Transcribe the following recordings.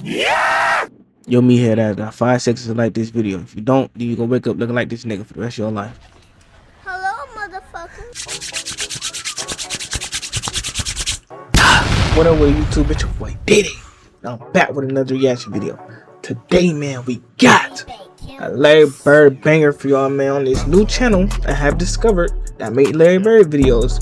Yo, me head out. Got 5 seconds to like this video. If you don't, then you gonna wake up looking like this nigga for the rest of your life. Hello, motherfucker. What up with YouTube? It's your boy Diddy. I'm back with another reaction video. Today, man, we got a Larry Bird banger for y'all, man, on this new channel I have discovered that make Larry Bird videos.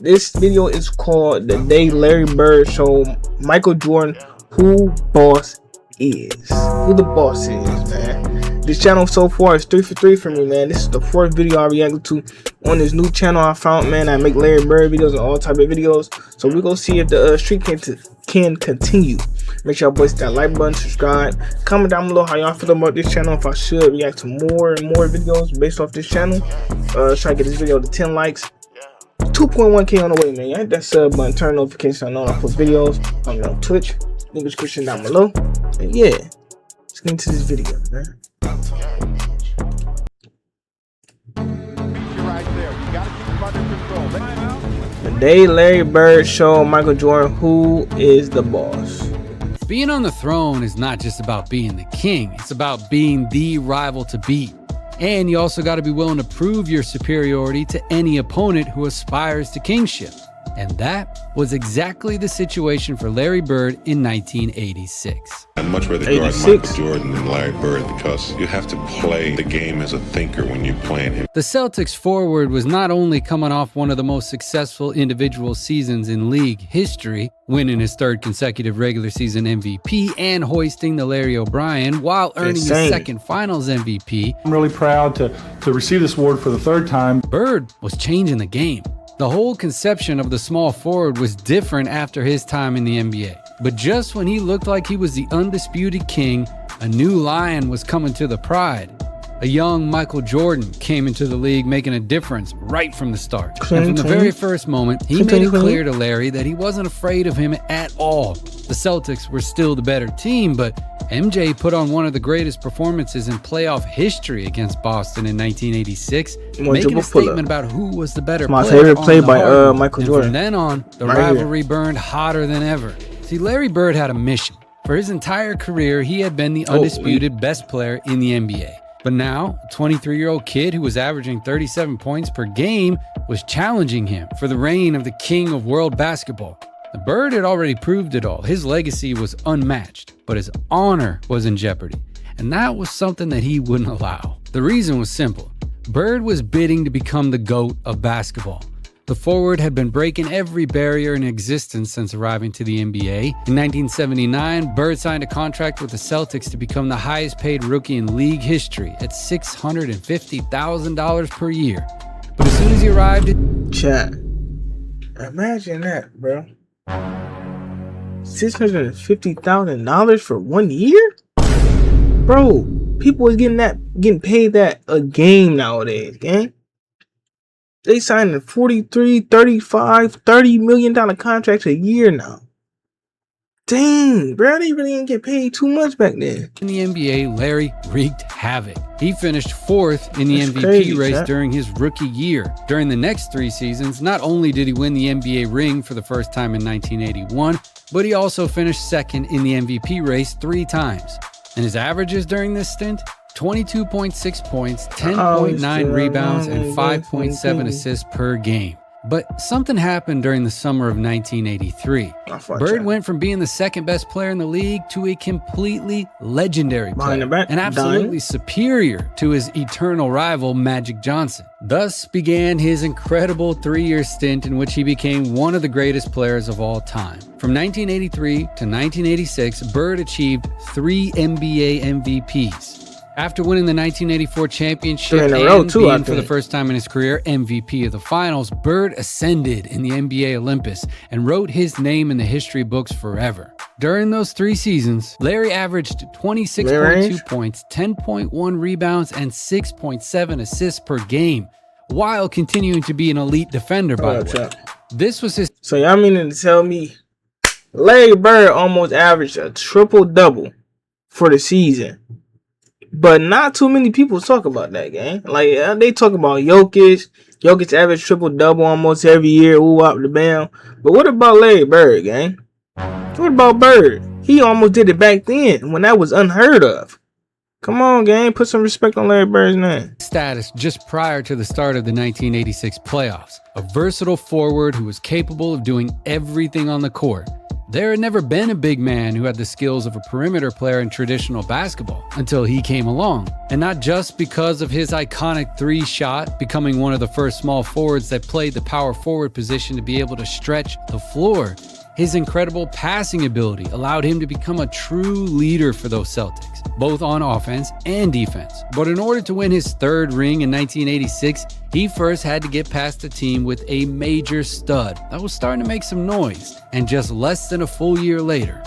This video is called The Day Larry Bird Show Michael Jordan Who Boss Is. Who the boss is, man. This channel so far is 3 for 3 for me, man. This is the 4th video I reacted to on this new channel I found, man. I make Larry Bird videos and all type of videos. So we're gonna see if the streak can continue. Make sure y'all boys hit that like button, subscribe, comment down below how y'all feel about this channel, if I should react to more and more videos based off this channel. Try to get this video to 10 likes. 2.1K on the way, man. Hit that sub button, turn notifications on when I post videos. I'm on Twitch, link description down below. And yeah, let's get into this video, man. The Day Larry Bird Show Michael Jordan Who is the Boss. Being on the throne is not just about being the king, it's about being the rival to beat. And you also got to be willing to prove your superiority to any opponent who aspires to kingship. And that was exactly the situation for Larry Bird in 1986. I'd much rather guard Michael Jordan than Larry Bird because you have to play the game as a thinker when you're playing him. The Celtics forward was not only coming off one of the most successful individual seasons in league history, winning his 3rd consecutive regular season MVP and hoisting the Larry O'Brien while earning his 2nd finals MVP. I'm really proud to receive this award for the 3rd time. Bird was changing the game. The whole conception of the small forward was different after his time in the NBA. But just when he looked like he was the undisputed king, a new lion was coming to the Pride. A young Michael Jordan came into the league making a difference right from the start. And from the very first moment, he made it clear to Larry that he wasn't afraid of him at all. The Celtics were still the better team, but MJ put on one of the greatest performances in playoff history against Boston in 1986, making a statement about who was the better player. My favorite play by Michael Jordan. From then on, the rivalry burned hotter than ever. See, Larry Bird had a mission. For his entire career, he had been the undisputed best player in the NBA. But now, a 23-year-old kid who was averaging 37 points per game was challenging him for the reign of the king of world basketball. The Bird had already proved it all. His legacy was unmatched, but his honor was in jeopardy. And that was something that he wouldn't allow. The reason was simple. Bird was bidding to become the GOAT of basketball. The forward had been breaking every barrier in existence since arriving to the NBA. In 1979, Bird signed a contract with the Celtics to become the highest paid rookie in league history at $650,000 per year. But as soon as he arrived... Chat. Imagine that, bro. $650,000 for 1 year? Bro, people is getting paid that a game nowadays, gang. They signing 43, 35, $30 million contracts a year now. Dang, bro, they really didn't get paid too much back then. In the NBA, Larry wreaked havoc. He finished 4th in the MVP race during his rookie year. During the next 3 seasons, not only did he win the NBA ring for the first time in 1981, but he also finished 2nd in the MVP race 3 times. And his averages during this stint? 22.6 points, 10.9 rebounds, and 5.7 assists per game. But something happened during the summer of 1983. Bird went from being the 2nd best player in the league to a completely legendary player, and absolutely superior to his eternal rival Magic Johnson. Thus began his incredible 3-year stint in which he became one of the greatest players of all time. From 1983 to 1986, Bird achieved 3 NBA MVPs. After winning the 1984 championship and being, for the first time in his career, MVP of the finals, Bird ascended in the NBA Olympus and wrote his name in the history books forever. During those 3 seasons, Larry averaged 26.2 points, 10.1 rebounds, and 6.7 assists per game, while continuing to be an elite defender, by the way. This was his... So y'all meaning to tell me Larry Bird almost averaged a triple-double for the season? But not too many people talk about that, gang. Like, they talk about Jokic. Jokic average triple-double almost every year. Ooh, up the bam. But what about Larry Bird, gang? What about Bird? He almost did it back then when that was unheard of. Come on, gang, put some respect on Larry Bird's name. Status just prior to the start of the 1986 playoffs. A versatile forward who was capable of doing everything on the court. There had never been a big man who had the skills of a perimeter player in traditional basketball until he came along. And not just because of his iconic three shot, becoming one of the first small forwards that played the power forward position to be able to stretch the floor. His incredible passing ability allowed him to become a true leader for those Celtics, both on offense and defense. But in order to win his third ring in 1986, he first had to get past a team with a major stud that was starting to make some noise. And just less than a full year later,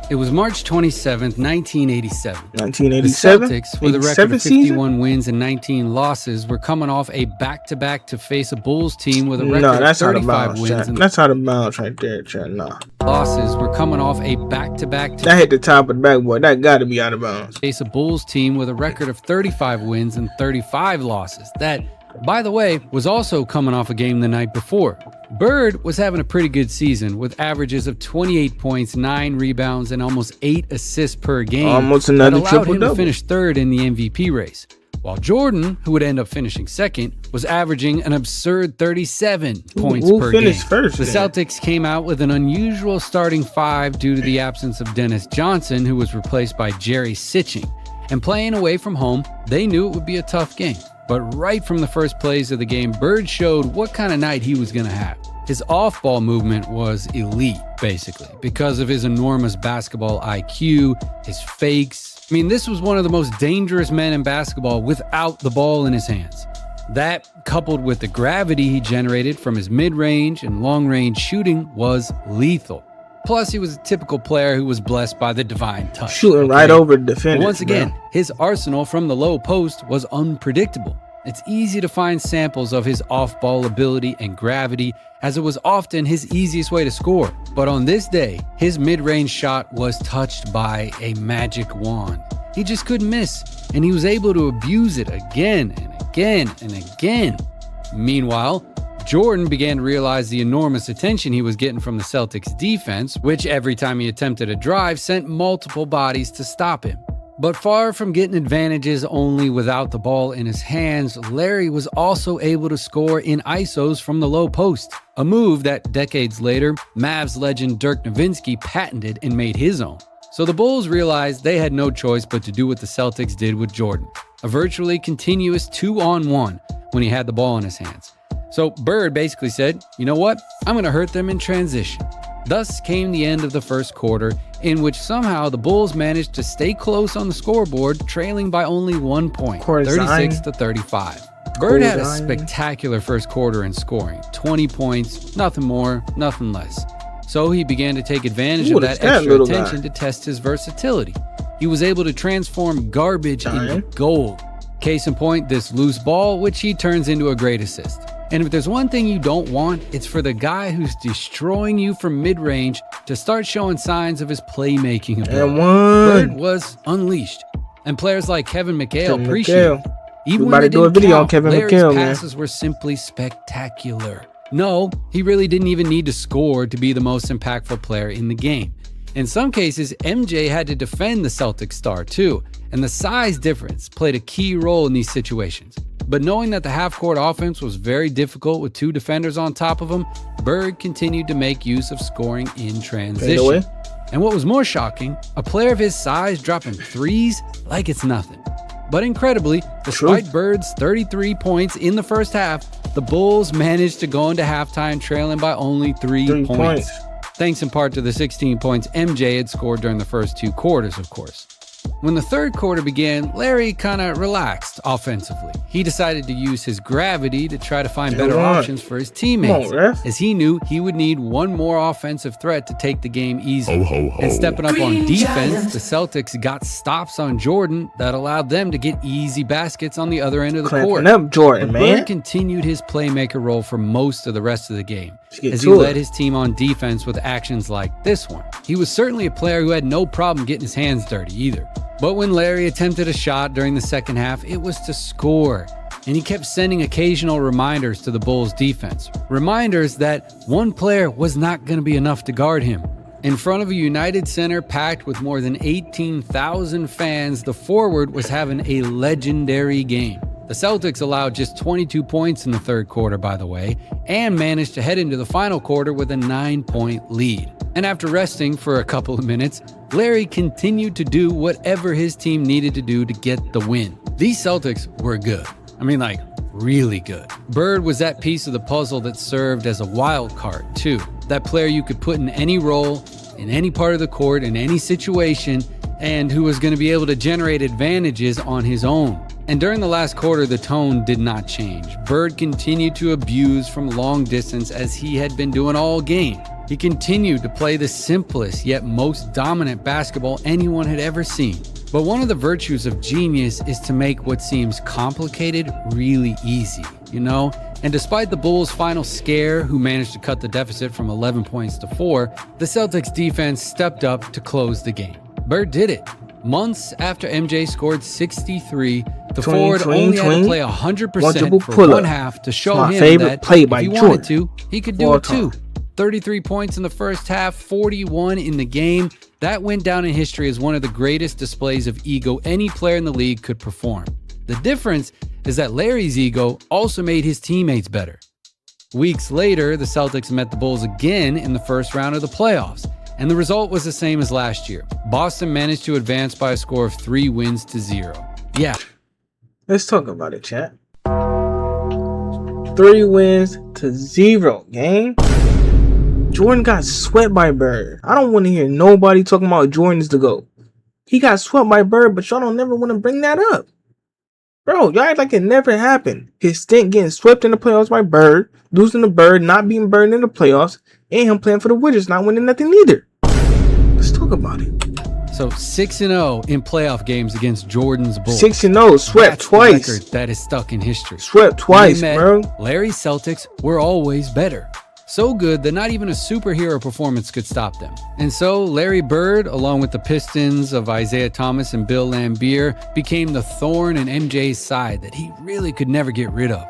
it was March 27th, 1987. 1987? The Celtics, with a record of 51 wins and 19 losses, were coming off a back-to-back to face a Bulls team with a record of 35 wins. That's out of bounds right there, Chad. Nah. Losses were coming off a back-to-back to that hit the top of the backboard. That got to be out of bounds. Face a Bulls team with a record of 35 wins and 35 losses. That, by the way, was also coming off a game the night before. Bird was having a pretty good season with averages of 28 points, 9 rebounds, and almost 8 assists per game. Almost another that allowed him triple-double. to finish third in the MVP race. While Jordan, who would end up finishing second, was averaging an absurd 37 points per game. First, the Celtics came out with an unusual starting five due to the absence of Dennis Johnson, who was replaced by Jerry Sitching. And playing away from home, they knew it would be a tough game. But right from the first plays of the game, Bird showed what kind of night he was going to have. His off-ball movement was elite, basically, because of his enormous basketball IQ, his fakes. I mean, this was one of the most dangerous men in basketball without the ball in his hands. That, coupled with the gravity he generated from his mid-range and long-range shooting, was lethal. Plus, he was a typical player who was blessed by the divine touch. Shooting right over the defender. Once again, his arsenal from the low post was unpredictable. It's easy to find samples of his off-ball ability and gravity, as it was often his easiest way to score. But on this day, his mid-range shot was touched by a magic wand. He just couldn't miss, and he was able to abuse it again and again and again. Meanwhile, Jordan began to realize the enormous attention he was getting from the Celtics defense, which every time he attempted a drive sent multiple bodies to stop him. But far from getting advantages only without the ball in his hands, Larry was also able to score in ISOs from the low post, a move that decades later, Mavs legend Dirk Nowitzki patented and made his own. So the Bulls realized they had no choice but to do what the Celtics did with Jordan, a virtually continuous 2-on-1 when he had the ball in his hands. So Bird basically said, you know what, I'm going to hurt them in transition. Thus came the end of the first quarter, in which somehow the Bulls managed to stay close on the scoreboard, trailing by only 1 point, 36-35. Bird had a spectacular first quarter in scoring, 20 points, nothing more, nothing less. So he began to take advantage of that extra attention to test his versatility. He was able to transform garbage into gold. Case in point, this loose ball, which he turns into a great assist. And if there's one thing you don't want, it's for the guy who's destroying you from mid-range to start showing signs of his playmaking ability. Bird was unleashed, and players like Kevin McHale appreciated it. Even when they didn't count, Larry's passes were simply spectacular. No, he really didn't even need to score to be the most impactful player in the game. In some cases, MJ had to defend the Celtics star too, and the size difference played a key role in these situations. But knowing that the half-court offense was very difficult with two defenders on top of him, Bird continued to make use of scoring in transition. And what was more shocking, a player of his size dropping threes like it's nothing. But incredibly, despite Bird's 33 points in the first half, the Bulls managed to go into halftime trailing by only 3 points. Thanks in part to the 16 points MJ had scored during the first 2 quarters, of course. When the third quarter began, Larry kind of relaxed offensively. He decided to use his gravity to try to find better options for his teammates, as he knew he would need one more offensive threat to take the game easy. And stepping up on defense, the Celtics got stops on Jordan that allowed them to get easy baskets on the other end of the court. Bird continued his playmaker role for most of the rest of the game, as he led his team on defense with actions like this one. He was certainly a player who had no problem getting his hands dirty either. But when Larry attempted a shot during the second half, it was to score. And he kept sending occasional reminders to the Bulls defense. Reminders that one player was not going to be enough to guard him. In front of a United Center packed with more than 18,000 fans, the forward was having a legendary game. The Celtics allowed just 22 points in the third quarter, by the way, and managed to head into the final quarter with a 9-point lead. And after resting for a couple of minutes, Larry continued to do whatever his team needed to do to get the win. These Celtics were good. I mean, like, really good. Bird was that piece of the puzzle that served as a wild card, too. That player you could put in any role, in any part of the court, in any situation, and who was going to be able to generate advantages on his own. And during the last quarter, the tone did not change. Bird continued to abuse from long distance as he had been doing all game. He continued to play the simplest yet most dominant basketball anyone had ever seen. But one of the virtues of genius is to make what seems complicated really easy, you know? And despite the Bulls' final scare, who managed to cut the deficit from 11 points to 4, the Celtics defense stepped up to close the game. Bird did it. Months after MJ scored 63, the forward only had to play 100% for one half to show him that if he wanted to, he could do it too. 33 points in the first half, 41 in the game. That went down in history as one of the greatest displays of ego any player in the league could perform. The difference is that Larry's ego also made his teammates better. Weeks later, the Celtics met the Bulls again in the first round of the playoffs, and the result was the same as last year. Boston managed to advance by a score of 3-0. Yeah. Let's talk about it, chat. 3-0, gang. Jordan got swept by Bird. I don't want to hear nobody talking about Jordan is the GOAT. He got swept by Bird, but y'all don't never want to bring that up. Bro, y'all act like it never happened. His stint getting swept in the playoffs by Bird, losing to Bird, not beating Bird in the playoffs, and him playing for the Wizards, not winning nothing either. Let's talk about it. So 6-0 in playoff games against Jordan's Bulls. 6-0, swept That's twice. The record that is stuck in history. Swept twice, bro. Larry's Celtics were always better. So good that not even a superhero performance could stop them. And so Larry Bird, along with the Pistons of Isaiah Thomas and Bill Laimbeer, became the thorn in MJ's side that he really could never get rid of.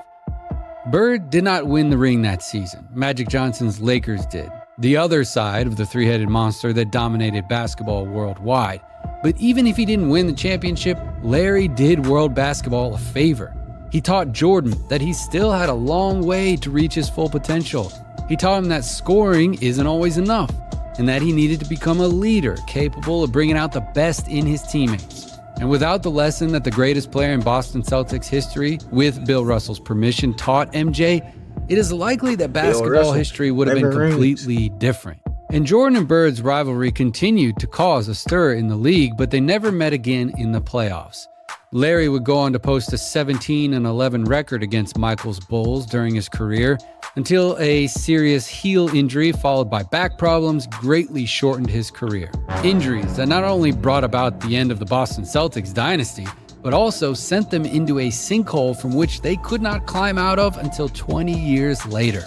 Bird did not win the ring that season. Magic Johnson's Lakers did. The other side of the three-headed monster that dominated basketball worldwide. But even if he didn't win the championship, Larry did world basketball a favor. He taught Jordan that he still had a long way to reach his full potential. He taught him that scoring isn't always enough, and that he needed to become a leader capable of bringing out the best in his teammates. And without the lesson that the greatest player in Boston Celtics history, with Bill Russell's permission, taught MJ, it is likely that basketball history would have been completely different. And Jordan and Bird's rivalry continued to cause a stir in the league, but they never met again in the playoffs. Larry would go on to post a 17-11 record against Michael's Bulls during his career, until a serious heel injury followed by back problems greatly shortened his career. Injuries that not only brought about the end of the Boston Celtics dynasty, but also sent them into a sinkhole from which they could not climb out of until 20 years later.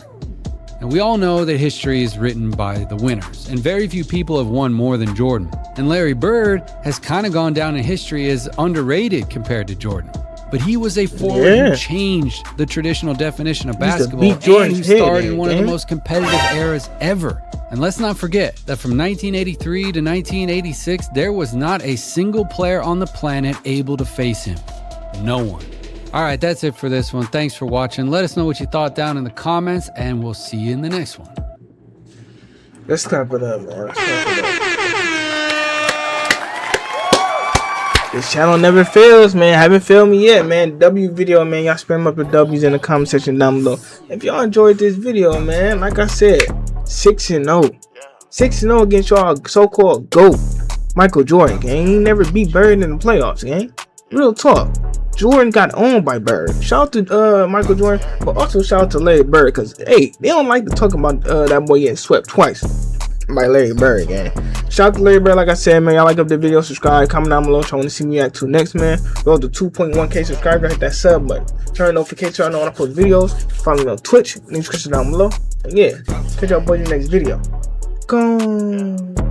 And we all know that history is written by the winners, and very few people have won more than Jordan. And Larry Bird has kind of gone down in history as underrated compared to Jordan. But he was a forward who changed the traditional definition of basketball and who starred in one of the most competitive eras ever. And let's not forget that from 1983 to 1986, there was not a single player on the planet able to face him. No one. All right, that's it for this one. Thanks for watching. Let us know what you thought down in the comments, and we'll see you in the next one. Let's clap it up, man. Let's clap it up. This channel never fails, man. Haven't failed me yet, man. W video, man. Y'all spam up the W's in the comment section down below. If y'all enjoyed this video, man, like I said, 6-0. 6-0 against y'all so-called GOAT, Michael Jordan, gang. He never beat Bird in the playoffs, gang. Real talk. Jordan got owned by Bird. Shout out to Michael Jordan, but also shout out to Larry Bird, because, hey, they don't like to talk about that boy getting swept twice by Larry Bird, gang. Shout out to Larry Bird, like I said, man. Y'all like up the video, subscribe, comment down below what y'all want to see me react to next, man. Roll to 2.1K subscribers, hit that sub button, turn notifications so I know when I post videos. Follow me on Twitch, link description down below. And yeah, catch y'all boys in the next video. Go.